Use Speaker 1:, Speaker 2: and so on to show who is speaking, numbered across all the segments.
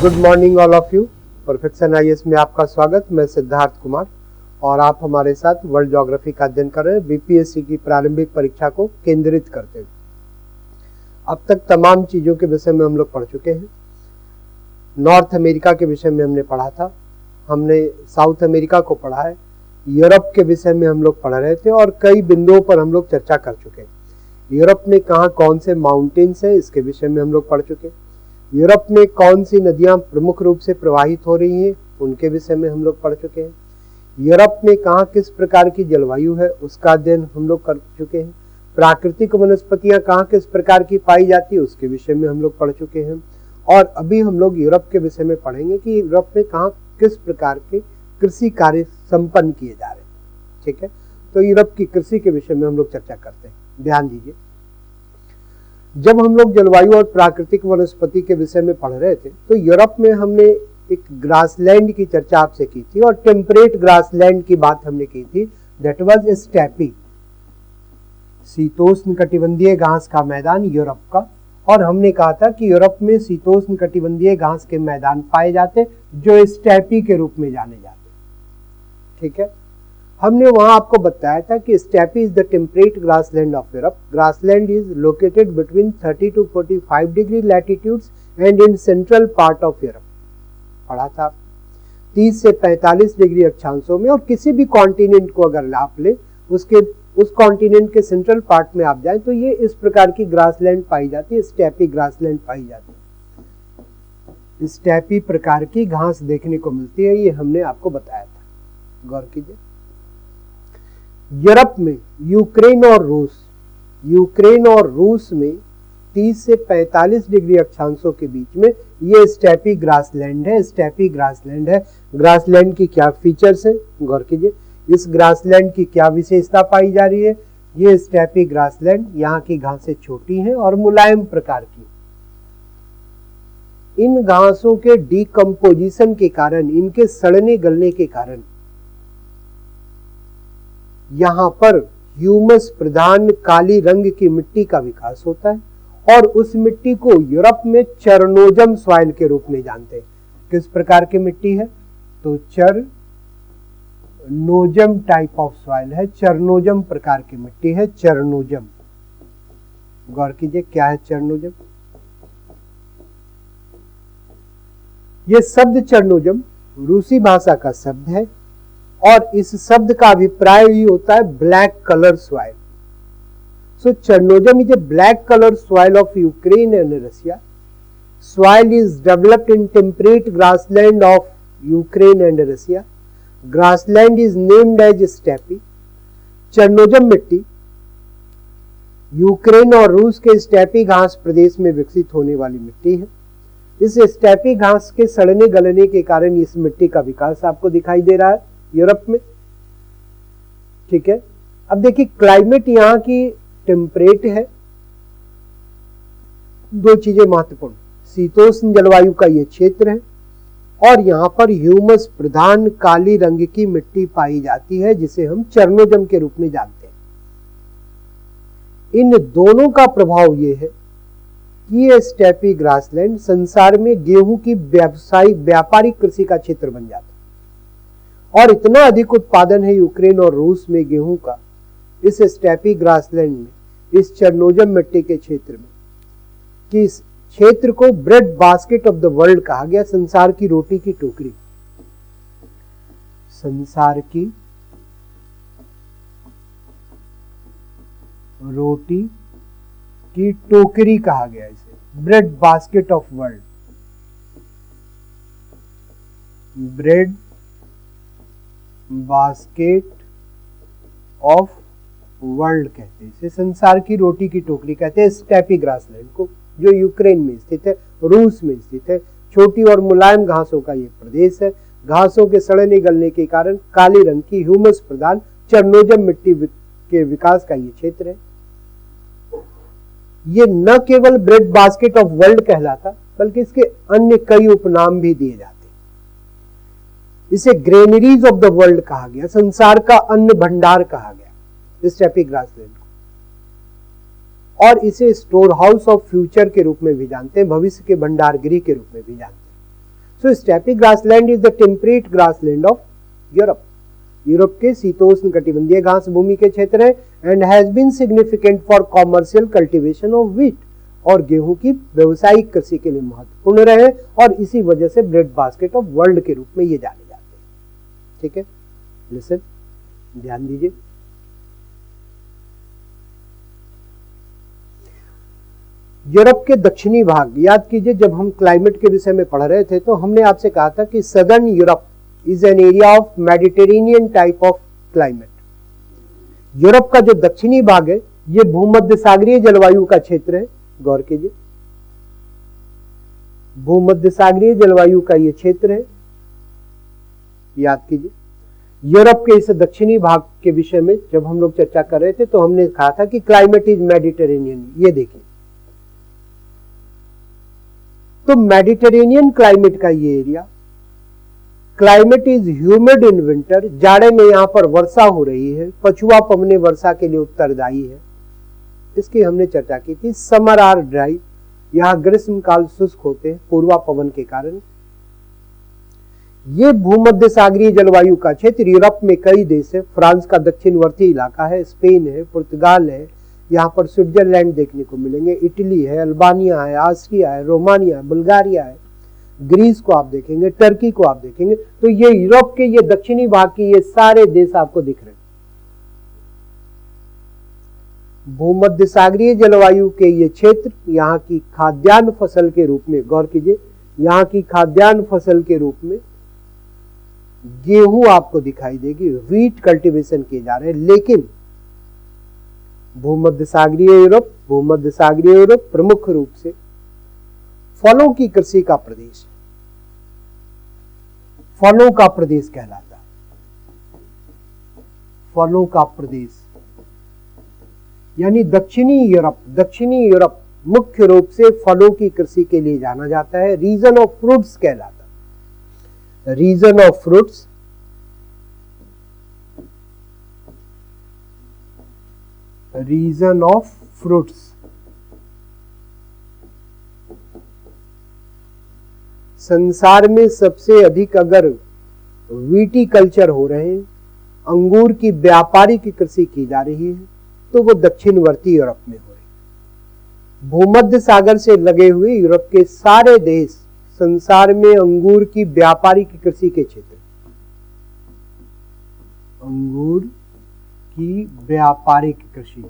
Speaker 1: Good morning all of you. Perfection IAS में आपका स्वागत। मैं सिद्धार्थ कुमार और आप हमारे साथ वर्ल्ड ज्योग्राफी का अध्ययन कर रहे हैं बीपीएससी की प्रारंभिक परीक्षा को केंद्रित करते हुए। अब तक तमाम चीज़ों के विषय में हम लोग पढ़ चुके हैं। नॉर्थ अमेरिका के विषय में हमने पढ़ा था, हमने साउथ अमेरिका को पढ़ा है, यूरोप के विषय में हम लोग पढ़ रहे थे और कई बिंदुओं पर हम लोग चर्चा कर चुके हैं। यूरोप में कहाँ कौन से माउंटेन्स हैं इसके विषय में हम लोग पढ़ चुके हैं। यूरोप में कौन सी नदियां प्रमुख रूप से प्रवाहित हो रही हैं उनके विषय में हम लोग पढ़ चुके हैं। यूरोप में कहाँ किस प्रकार की जलवायु है उसका अध्ययन हम लोग कर चुके हैं। प्राकृतिक वनस्पतियां कहाँ किस प्रकार की पाई जाती है उसके विषय में हम लोग पढ़ चुके हैं। और अभी हम लोग यूरोप के विषय में पढ़ेंगे कि यूरोप में कहाँ किस प्रकार के कृषि कार्य संपन्न किए जा रहे हैं। ठीक है, तो यूरोप की कृषि के विषय में हम लोग चर्चा करते हैं। ध्यान दीजिए, जब हम लोग जलवायु और प्राकृतिक वनस्पति के विषय में पढ़ रहे थे तो यूरोप में हमने एक ग्रासलैंड की चर्चा आपसे की थी और टेम्परेट ग्रासलैंड की बात हमने की थी। दैट वाज स्टेपी, शीतोष्ण कटिबंधीय घास का मैदान यूरोप का। और हमने कहा था कि यूरोप में शीतोष्ण कटिबंधीय घास के मैदान पाए जाते जो स्टेपी के रूप में जाने जाते। ठीक है, हमने वहां आपको बताया था कि steppe is the temperate grassland of Europe. Grassland is located between 30 to 45 degree latitudes and in central part of Europe. पढ़ा था 30 से 45 डिग्री अक्षांशों में, और किसी भी कॉन्टिनेंट को अगर आप ले उस कॉन्टिनेंट के सेंट्रल पार्ट में आप जाएं तो ये इस प्रकार की ग्रासलैंड पाई जाती है, स्टेपी ग्रासलैंड पाई जाती है। स्टेपी प्रकार की घास देखने को मिलती है, ये हमने आपको बताया था। गौर कीजिए, यूरोप में यूक्रेन और रूस में 30 से 45 डिग्री अक्षांशों के बीच में ये स्टेपी ग्रासलैंड है। स्टेपी ग्रासलैंड है। ग्रासलैंड की क्या फीचर्स हैं, गौर कीजिए। इस ग्रासलैंड की क्या विशेषता पाई जा रही है। ये स्टेपी ग्रासलैंड, यहाँ की घासें छोटी हैं और मुलायम प्रकार की। इन घासों के डिकम्पोजिशन के कारण, इनके सड़ने गलने के कारण यहाँ पर ह्यूमस प्रधान काली रंग की मिट्टी का विकास होता है और उस मिट्टी को यूरोप में चरनोजम सॉइल के रूप में जानते हैं। किस प्रकार की मिट्टी है, तो चरनोजम टाइप ऑफ सॉइल है, चरनोजम प्रकार की मिट्टी है, चरनोजम। गौर कीजिए, क्या है चरनोजम। यह शब्द चरनोजम रूसी भाषा का शब्द है और इस शब्द का अभिप्राय भी होता है black colour soil. So chernozem is a black colour soil of Ukraine and Russia. Soil is developed in temperate grassland of Ukraine and Russia. Grassland is named as steppe. Chernozem मिट्टी यूक्रेन और रूस के steppe घास प्रदेश में विकसित होने वाली मिट्टी है। इस स्टेपी घास के सड़ने गलने के कारण इस मिट्टी का विकास आपको दिखाई दे रहा है यूरोप में। ठीक है, अब देखिए क्लाइमेट यहाँ की टेम्परेट है। दो चीजें महत्वपूर्ण, शीतोष्ण जलवायु का ये क्षेत्र है और यहाँ पर ह्यूमस प्रधान काली रंग की मिट्टी पाई जाती है जिसे हम चरनोजम के रूप में जानते हैं। इन दोनों का प्रभाव ये है कि ये स्टेपी ग्रासलैंड संसार में गेहूं की व्यापारिक कृषि का क्षेत्र बन जाता है और इतना अधिक उत्पादन है यूक्रेन और रूस में गेहूं का इस स्टेपी ग्रासलैंड में, इस चरनोजम मिट्टी के क्षेत्र में, कि इस क्षेत्र को bread basket of the world कहा गया। संसार की रोटी की टोकरी, संसार की रोटी की टोकरी कहा गया इसे, bread basket of world. Bread basket of world कहते हैं इसे, संसार की रोटी की टोकरी कहते हैं स्टेपी ग्रासलैंड को, जो यूक्रेन में स्थित है, रूस में स्थित है। छोटी और मुलायम घासों का ये प्रदेश है। घासों के सड़ने गलने के कारण काले रंग की ह्यूमस प्रधान चरनोजम मिट्टी के विकास का ये क्षेत्र है। ये न केवल ब्रेड बास्केट ऑफ वर्ल्ड कहलाता बल्कि इसके अन्य कई उपनाम भी दिए जाते। इसे ग्रेनरीज ऑफ द वर्ल्ड कहा गया, संसार का अन्न भंडार कहा गया स्टेपी ग्रासलैंड को, और इसे स्टोर हाउस ऑफ फ्यूचर के रूप में भी जानते हैं, भविष्य के भंडार गृह के रूप में भी जानते हैं। So steppe grassland is the temperate grassland of Europe. Europe के शीतोष्ण कटिबंधीय घास भूमि के क्षेत्र है and has been significant for commercial cultivation of wheat, और गेहूं की व्यावसायिक कृषि के लिए महत्वपूर्ण रहे और इसी वजह से ब्रेड बास्केट ऑफ वर्ल्ड के रूप में ये जाने जाते हैं। ठीक है, लिसन, ध्यान दीजिए। यूरोप के दक्षिणी भाग, याद कीजिए जब हम क्लाइमेट के विषय में पढ़ रहे थे तो हमने आपसे कहा था कि southern Europe is an area of Mediterranean type of climate. Europe का जो दक्षिणी भाग है ये भूमध्य सागरीय जलवायु का क्षेत्र है। गौर कीजिए, भूमध्य सागरीय जलवायु का ये क्षेत्र है। याद कीजिए, यूरोप के इस दक्षिणी भाग के विषय में जब हम लोग चर्चा कर रहे थे तो हमने कहा था कि क्लाइमेट इज मेडिटेरेनियन। ये देखिए, तो मेडिटेरेनियन क्लाइमेट का ये area, climate is humid in winter, जाड़े में यहां पर वर्षा हो रही है, पछुआ पवने वर्षा के लिए उत्तरदायी है, इसकी हमने चर्चा की थी। समर आर ड्राई, यहां ग्रीष्म काल शुष्क होते हैं पूर्वा पवन के कारण। ये भूमध्य सागरीय जलवायु का क्षेत्र यूरोप में कई देश है, फ्रांस का दक्षिणवर्ती इलाका है, स्पेन है, पुर्तगाल है, यहाँ पर स्विट्जरलैंड देखने को मिलेंगे, इटली है, अल्बानिया है, ऑस्ट्रिया है, रोमानिया है, बुल्गारिया है, ग्रीस को आप देखेंगे, टर्की को आप देखेंगे। तो ये यूरोप के ये दक्षिणी भाग के ये सारे देश आपको दिख रहे हैं। भूमध्य सागरीय जलवायु के ये क्षेत्र यहाँ की खाद्यान्न फसल के रूप में, गौर कीजिए, यहाँ की खाद्यान्न फसल के रूप में गेहूं आपको दिखाई देगी, व्हीट कल्टीवेशन किए जा रहे हैं। लेकिन भूमध्य सागरीय यूरोप प्रमुख रूप से फलों की कृषि का प्रदेश, फलों का प्रदेश कहलाता है। फलों का प्रदेश यानी दक्षिणी यूरोप मुख्य रूप से फलों की कृषि के लिए जाना जाता है। रीजन ऑफ फ्रूट्स कहलाता है। Region of fruits, region of fruits, संसार में सबसे अधिक अगर वीटी कल्चर हो रहे हैं, अंगूर की व्यापारिक कृषि की जा रही है, तो वो दक्षिणवर्ती यूरोप में हो रही है। भूमध्य सागर से लगे हुए यूरोप के सारे देश संसार में अंगूर की व्यापारिक कृषि के क्षेत्र, अंगूर की व्यापारिक कृषि,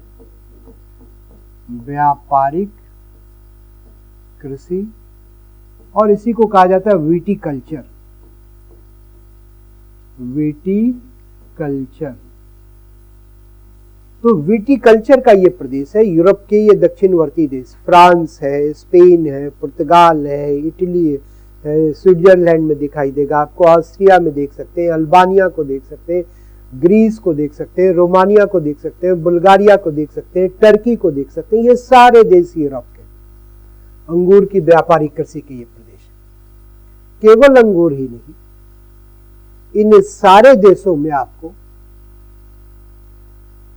Speaker 1: व्यापारिक कृषि, और इसी को कहा जाता है विटीकल्चर। विटीकल्चर, तो विटीकल्चर का ये प्रदेश है। यूरोप के ये दक्षिणवर्ती देश, फ्रांस है, स्पेन है, पुर्तगाल है, इटली है, स्विट्जरलैंड में दिखाई देगा आपको, ऑस्ट्रिया में देख सकते हैं, अल्बानिया को देख सकते हैं, ग्रीस को देख सकते हैं, रोमानिया को देख सकते हैं, बुल्गारिया को देख सकते हैं, टर्की को देख सकते हैं। ये सारे देश यूरोप के अंगूर की व्यापारिक कृषि के ये प्रदेश। केवल अंगूर ही नहीं, इन सारे देशों में आपको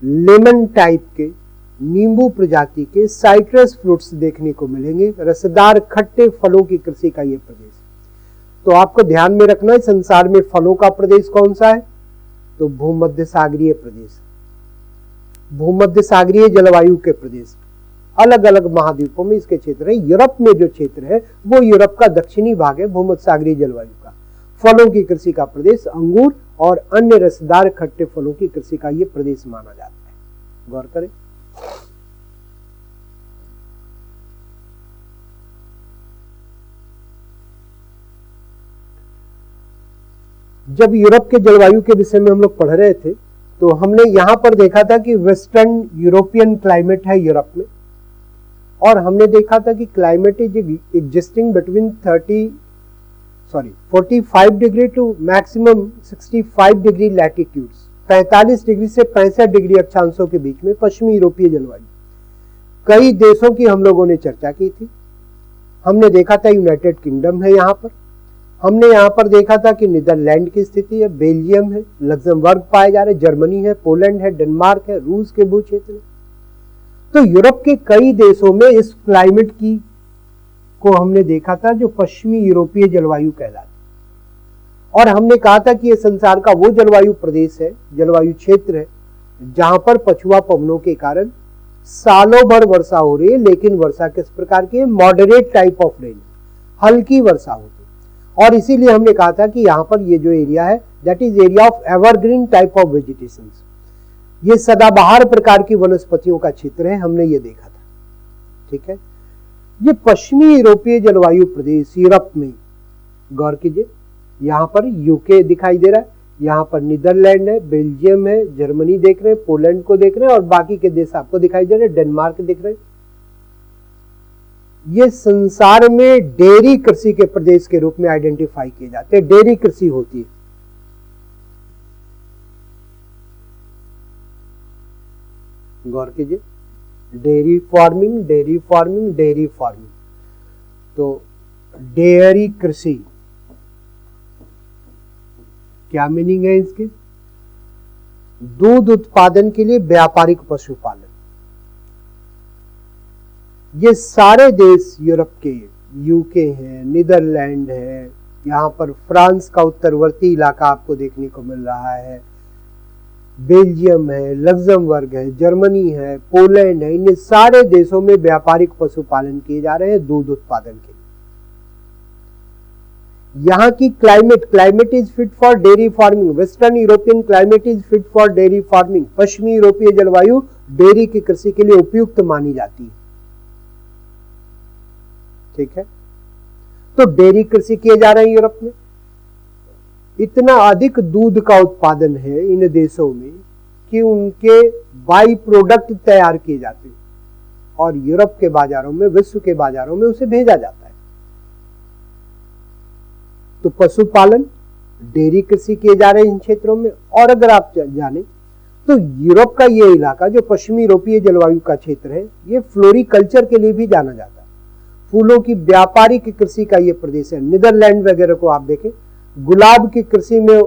Speaker 1: लेमन टाइप के, नींबू प्रजाति के साइट्रस फ्रूट्स देखने को मिलेंगे, रसदार खट्टे फलों की कृषि का ये प्रदेश। तो आपको ध्यान में रखना है संसार में फलों का प्रदेश कौन सा है, तो भूमध्य सागरीय प्रदेश, भूमध्य सागरीय जलवायु के प्रदेश। अलग अलग महाद्वीपों में इसके क्षेत्र है। यूरोप में जो क्षेत्र है वो यूरोप का दक्षिणी भाग है, भूमध्य सागरीय जलवायु का, फलों की कृषि का प्रदेश, अंगूर और अन्य रसदार खट्टे फलों की कृषि का ये प्रदेश माना जाता है। गौर करें। जब यूरोप के जलवायु के विषय में हम लोग पढ़ रहे थे तो हमने यहां पर देखा था कि वेस्टर्न यूरोपियन क्लाइमेट है यूरोप में, और हमने देखा था कि climate is existing between 45 degree to maximum 65 degree latitudes, 45 degree से 65 डिग्री अक्षांशों के बीच में पश्चिमी यूरोपीय जलवायु। कई देशों की हम लोगों ने चर्चा की थी। हमने देखा था यूनाइटेड किंगडम है यहाँ पर, हमने यहाँ पर देखा था कि नीदरलैंड की स्थिति है, बेल्जियम है, लग्जमबर्ग पाए जा रहे, जर्मनी है, पोलैंड है, डेनमार्क है, रूस के भू क्षेत्र है। तो यूरोप के कई देशों में इस क्लाइमेट की को हमने देखा था जो पश्चिमी यूरोपीय जलवायु कहलाती है। और हमने कहा था कि ये संसार का वो जलवायु प्रदेश है, जलवायु क्षेत्र है, जहां पर पछुआ पवनों के कारण सालों भर वर्षा हो रही है, लेकिन वर्षा किस प्रकार की है? मॉडरेट टाइप ऑफ रेन, हल्की वर्षा होती है। और इसीलिए हमने कहा था कि यहाँ पर ये जो एरिया है that is area of evergreen type of vegetation, ये सदाबहार प्रकार की वनस्पतियों का क्षेत्र है, हमने ये देखा था। ठीक है, ये पश्चिमी यूरोपीय जलवायु प्रदेश यूरोप में, गौर कीजिए, यहाँ पर यूके दिखाई दे रहा है, यहाँ पर नीदरलैंड है, बेल्जियम है, जर्मनी देख रहे हैं, पोलैंड को देख रहे हैं और बाकी के देश आपको दिखाई दे रहे हैं, डेनमार्क दिख रहे हैं। ये संसार में डेयरी कृषि के प्रदेश के रूप में आइडेंटिफाई किए जाते हैं, डेयरी कृषि होती है। गौर कीजिए, dairy farming, dairy farming, dairy farming. तो डेयरी कृषि क्या मीनिंग है इसके? दूध उत्पादन के लिए व्यापारिक पशुपालन। ये सारे देश यूरोप के, यूके है, नीदरलैंड है, यहां पर फ्रांस का उत्तरवर्ती इलाका आपको देखने को मिल रहा है, बेल्जियम है, लग्जमबर्ग है, जर्मनी है, पोलैंड है, इन सारे देशों में व्यापारिक पशुपालन किए जा रहे हैं दूध उत्पादन के लिए। यहाँ की climate is fit for dairy farming. Western European climate is fit for dairy farming. पश्चिमी यूरोपीय जलवायु डेयरी की कृषि के लिए उपयुक्त मानी जाती है। ठीक है, तो डेयरी कृषि किए जा रहे हैं यूरोप में। इतना अधिक दूध का उत्पादन है इन देशों में कि उनके बाई प्रोडक्ट तैयार किए जाते हैं और यूरोप के बाजारों में, विश्व के बाजारों में उसे भेजा जाता है। तो पशुपालन, डेयरी कृषि किए जा रहे हैं इन क्षेत्रों में। और अगर आप जाने तो यूरोप का ये इलाका जो पश्चिमी यूरोपीय जलवायु का क्षेत्र है, ये फ्लोरिकल्चर के लिए भी जाना जाता है। फूलों की व्यापारिक कृषि का ये प्रदेश है। नीदरलैंड वगैरह को आप देखें, गुलाब की कृषि में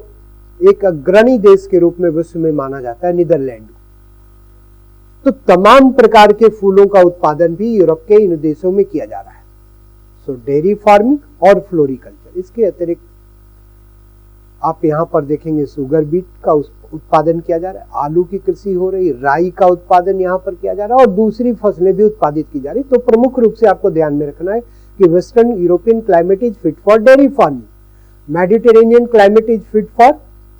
Speaker 1: एक अग्रणी देश के रूप में विश्व में माना जाता है नीदरलैंड को। तो तमाम प्रकार के फूलों का उत्पादन भी यूरोप के इन देशों में किया जा रहा है। सो डेयरी फार्मिंग और फ्लोरिकल्चर। इसके अतिरिक्त आप यहां पर देखेंगे शुगर बीट का उत्पादन किया जा रहा है, आलू की कृषि हो रही, राई का उत्पादन यहां पर किया जा रहा है और दूसरी फसलें भी उत्पादित की जा रही। तो प्रमुख रूप से आपको ध्यान में रखना है कि western European climate is fit for dairy farming, Mediterranean climate is fit for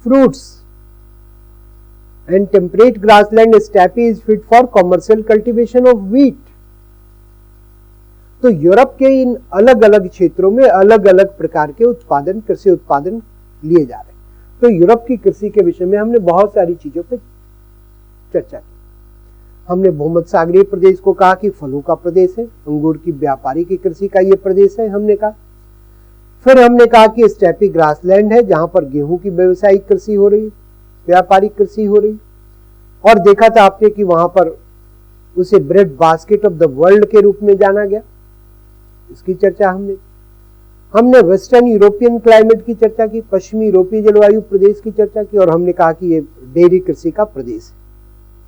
Speaker 1: fruits and temperate grassland steppe is fit for commercial cultivation of wheat. तो यूरोप के इन अलग अलग क्षेत्रों में अलग अलग प्रकार के उत्पादन, कृषि उत्पादन लिए जा रहे हैं। तो यूरोप की कृषि के विषय में हमने बहुत सारी चीजों पे चर्चा की। हमने भूमध्य सागरीय प्रदेश को कहा कि फलों का प्रदेश है, अंगूर की व्यापारी की कृषि का ये प्रदेश है हमने कहा। फिर हमने कहा कि स्टेपी ग्रासलैंड है जहां पर गेहूं की व्यवसायिक कृषि हो रही, व्यापारिक कृषि हो रही। और देखा था आपने कि वहां पर उसे bread basket of the world के रूप में जाना गया, इसकी चर्चा हमने वेस्टर्न यूरोपियन क्लाइमेट की चर्चा की, पश्चिमी यूरोपीय जलवायु प्रदेश की चर्चा की और हमने कहा कि ये डेयरी कृषि का प्रदेश है,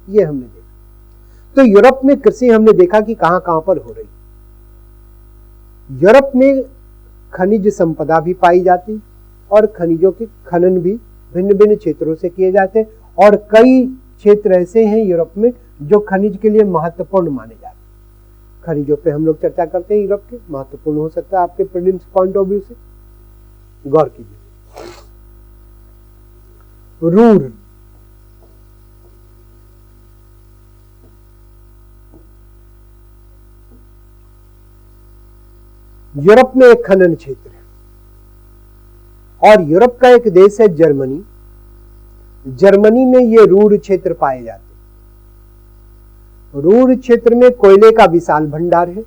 Speaker 1: ये हमने देखा। तो यूरोप में कृषि हमने देखा कि कहां कहां पर हो रही। यूरोप में खनिज संपदा भी पाई जाती और खनिजों के खनन भी भिन्न भिन्न क्षेत्रों से किए जाते और कई क्षेत्र ऐसे हैं यूरोप में जो खनिज के लिए महत्वपूर्ण माने जाते हैं। खनिजों पे हम लोग चर्चा करते हैं, यूरोप के महत्वपूर्ण हो सकता है आपके प्रीलिम्स पॉइंट ऑफ व्यू से। गौर कीजिए, रूर, यूरोप में एक खनन क्षेत्र है और यूरोप का एक देश है जर्मनी। जर्मनी में ये रूर क्षेत्र पाए जाते हैं। रूर क्षेत्र में कोयले का विशाल भंडार है।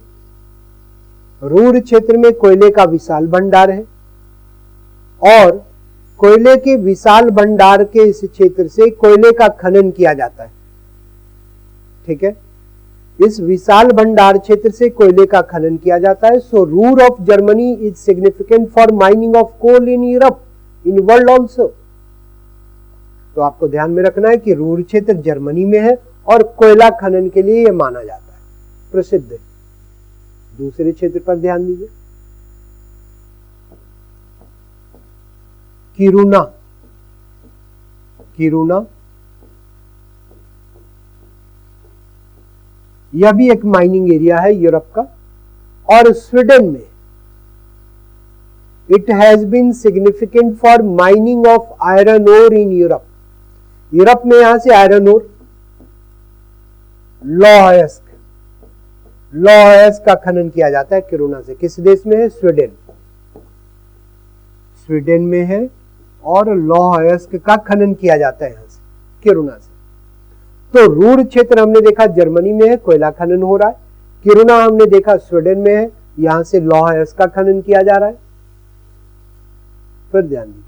Speaker 1: रूर क्षेत्र में कोयले का विशाल भंडार है और कोयले के विशाल भंडार के इस क्षेत्र से कोयले का खनन किया जाता है। ठीक है, इस विशाल भंडार क्षेत्र से कोयले का खनन किया जाता है। So Ruhr of Germany is significant for mining of coal in Europe, in world also. तो आपको ध्यान में रखना है कि रूर क्षेत्र जर्मनी में है और कोयला खनन के लिए यह माना जाता है, प्रसिद्ध है। दूसरे क्षेत्र पर ध्यान दीजिए, किरुना, किरुना यह भी एक माइनिंग एरिया है यूरोप का। और स्वीडन में it has been significant for mining of iron ore in Europe. Europe में यहां से आयरन ओर लौहयस्क का खनन किया जाता है किरुना से। किस देश में है? स्वीडन, स्वीडन में है और लौहयस्क का खनन किया जाता है यहां से किरुना से। तो रूर क्षेत्र हमने देखा जर्मनी में है, कोयला खनन हो रहा है। किरुना हमने देखा स्वीडन में है, यहां से लौहयस्क का खनन किया जा रहा है। फिर ध्यान दीजिए,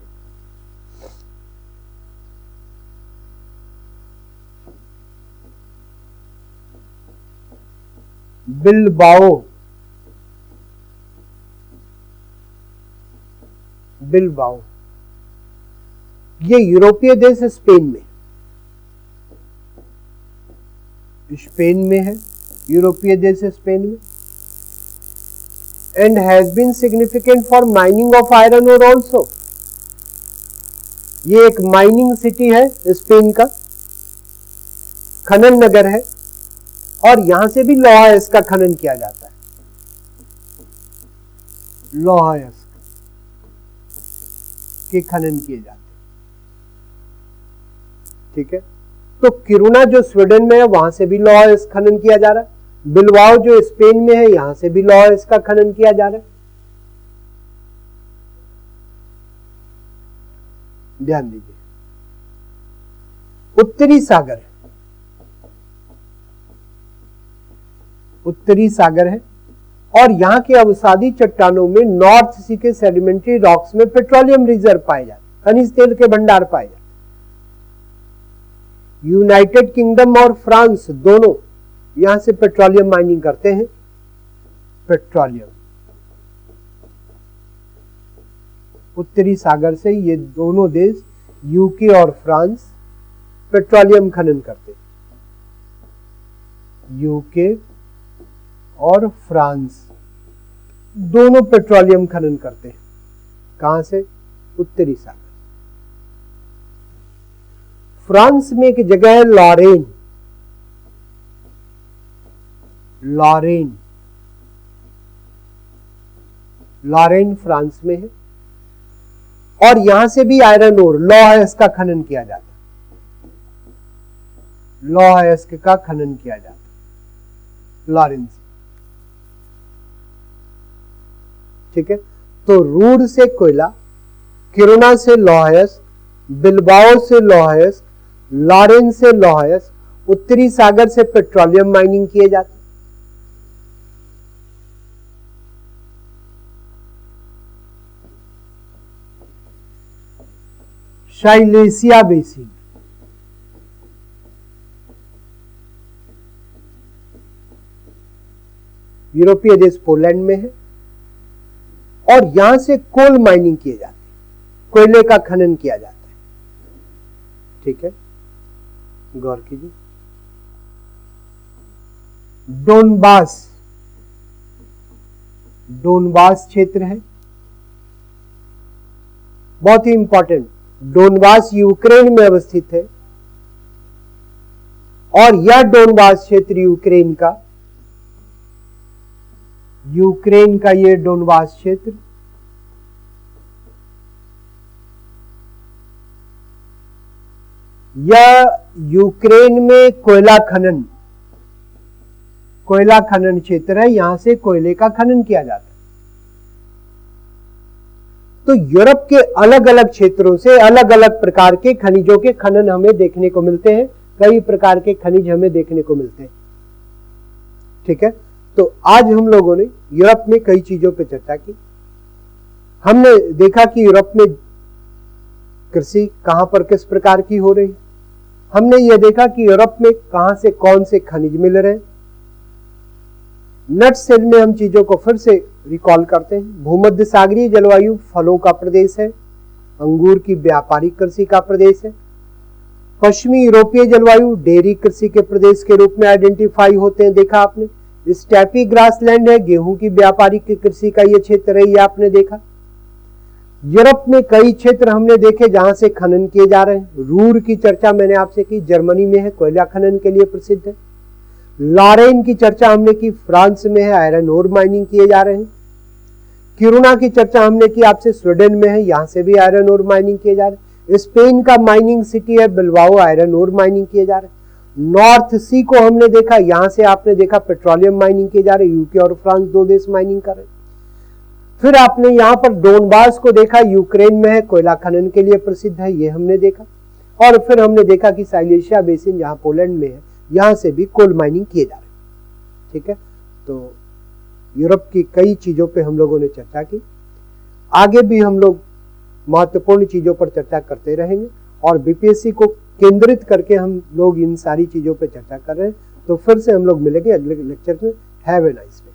Speaker 1: बिलबाओ, बिलबाओ ये यूरोपीय देश है, स्पेन में, स्पेन में है, यूरोपीय देश है स्पेन में। And has been significant for mining of iron ore also. ये एक माइनिंग सिटी है स्पेन का, खनन नगर है, और यहां से भी लौहयस्क का खनन किया जाता है। लौहयस्क के खनन किए जाते हैं। ठीक है, तो किरुना जो स्वीडन में है वहां से भी लौहयस्क खनन किया जा रहा है। बिलबाओ जो स्पेन में है यहां से भी लौहयस्क का खनन किया जा रहा है। ध्यान दीजिए, उत्तरी सागर, उत्तरी सागर है, और यहां के अवसादी चट्टानों में नॉर्थ सी के सेडिमेंट्री रॉक्स में पेट्रोलियम रिजर्व पाए जाते, खनिज तेल के भंडार पाए जाते। यूनाइटेड किंगडम और फ्रांस दोनों यहां से पेट्रोलियम माइनिंग करते हैं। पेट्रोलियम उत्तरी सागर से ये दोनों देश यूके और फ्रांस पेट्रोलियम खनन करते हैं। यूके और फ्रांस दोनों पेट्रोलियम खनन करते हैं। कहां से? उत्तरी सागर। फ्रांस में एक जगह है लॉरेन, लॉरेन, लॉरेन फ्रांस में है, और यहां से भी आयरन ओर लौहयस्क का खनन किया जाता है। लौहयस्क का खनन किया जाता है लॉरेन से। ठीक है, तो रूर से कोयला, किरुना से लौहयस्क, बिलबाओ से लौहयस्क, लॉरेन से लौहयस्क, उत्तरी सागर से पेट्रोलियम माइनिंग किए जाते। साइलेसिया बेसिन, यूरोपीय देश पोलैंड में है, और यहां से कोल माइनिंग किए जाते हैं, कोयले का खनन किया जाता है। ठीक है, गौर कीजिए। डोनबास, डोनबास क्षेत्र है, बहुत ही इंपॉर्टेंट। डोनबास यूक्रेन में अवस्थित है, और यह डोनबास क्षेत्र यूक्रेन का ये डोनबास क्षेत्र यह यूक्रेन में कोयला खनन क्षेत्र है। यहां से कोयले का खनन किया जाता है। तो यूरोप के अलग अलग क्षेत्रों से अलग अलग प्रकार के खनिजों के खनन हमें देखने को मिलते हैं। कई प्रकार के खनिज हमें देखने को मिलते हैं। ठीक है, तो आज हम लोगों ने यूरोप में कई चीजों पर चर्चा की। हमने देखा कि यूरोप में कृषि कहां पर किस प्रकार की हो रही है। हमने यह देखा कि यूरोप में कहां से कौन से खनिज मिल रहे हैं। नटसेल में हम चीजों को फिर से रिकॉल करते हैं। भूमध्य सागरीय जलवायु फलों का प्रदेश है, अंगूर की व्यापारिक कृषि का प्रदेश है। पश्चिमी यूरोपीय जलवायु डेयरी कृषि के प्रदेश के रूप में आइडेंटिफाई होते हैं, देखा आपने। स्टेपी ग्रासलैंड है, गेहूं की व्यापारिक कृषि का यह क्षेत्र है, ये आपने देखा। यूरोप में कई क्षेत्र हमने देखे जहां से खनन किए जा रहे हैं। रूर की चर्चा मैंने आपसे की, जर्मनी में है, कोयला खनन के लिए प्रसिद्ध है। लॉरेन की चर्चा हमने की, फ्रांस में है, आयरन ओर माइनिंग किए जा रहे हैं। किरुना की चर्चा हमने की आपसे, स्वीडन में है, यहां से भी आयरन ओर माइनिंग किए जा रहे हैं। स्पेन का माइनिंग सिटी है बिलबाओ, आयरन ओर माइनिंग किए जा रहे हैं। नॉर्थ सी को हमने देखा, यहां से आपने देखा पेट्रोलियम माइनिंग किए जा रहे हैं। यूके और फ्रांस दो देश माइनिंग कर रहे हैं। फिर आपने यहां पर डोनबास को देखा, यूक्रेन में है, कोयला खनन के लिए प्रसिद्ध है, ये हमने देखा। और फिर हमने देखा कि साइलेशिया बेसिन जहां पोलैंड में है, यहां से भी कोल माइनिंग किए जा रहे हैं। ठीक है, तो यूरोप की कई चीजों पे हम लोगों ने चर्चा की। आगे भी हम लोग महत्वपूर्ण चीजों पर चर्चा करते रहेंगे और बीपीएससी को केंद्रित करके हम लोग इन सारी चीजों पर चर्चा कर रहे हैं। तो फिर से हम लोग मिलेंगे अगले लेक्चर में। Have a nice day.